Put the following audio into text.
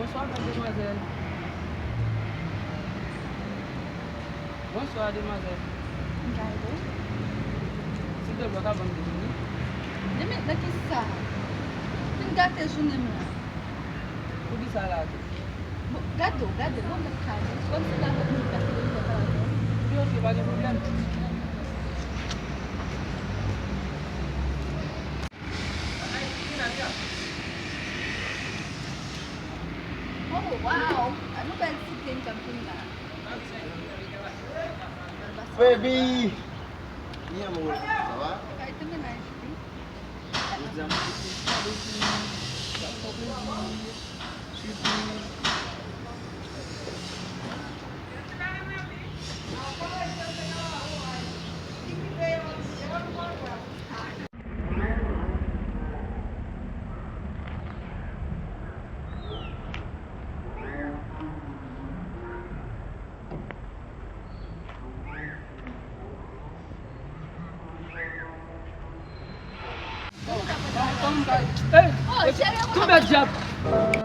Bonsoir, mademoiselle. Bonsoir, demoiselle. Gado? S'il te plaît, avant de venir. Demi daqui sa. Tingate junim la. Pour dire ça là. Gado, vou mercado. Quando você lava no cartão de trabalho? Oui, ok, pas de problème. Oh, wow. Ano ba si Ken Campina? Baby! Iya mau, ça va? Kahit naman na siya. Hey, Oh, siya yung tu m'as déjà